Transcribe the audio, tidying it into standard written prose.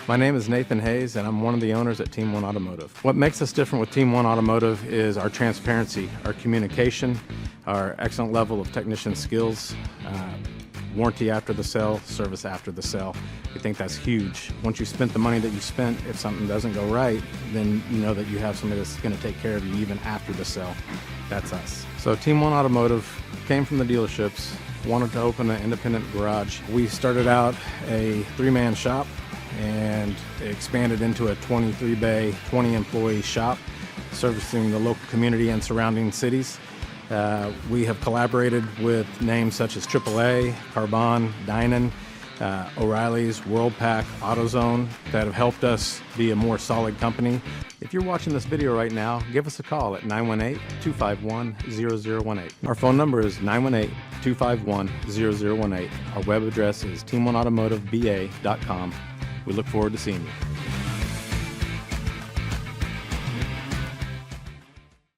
My name is Nathan Hayes, and I'm one of the owners at Team One Automotive. What makes us different with Team One Automotive is our transparency, our communication, our excellent level of technician skills, warranty after the sale, service after the sale. We think that's huge. Once you spent the money that you spent, if something doesn't go right, then you know that you have somebody that's going to take care of you even after the sale. That's us. So Team One Automotive came from the dealerships, wanted to open an independent garage. We started out a 3-man shop and expanded into a 23-bay, 20-employee shop servicing the local community and surrounding cities. We have collaborated with names such as AAA, Carbon, Dynan, O'Reilly's, WorldPack, AutoZone that have helped us be a more solid company. If you're watching this video right now, give us a call at 918-251-0018. Our phone number is 918-251-0018. Our web address is team1automotiveba.com. We look forward to seeing you.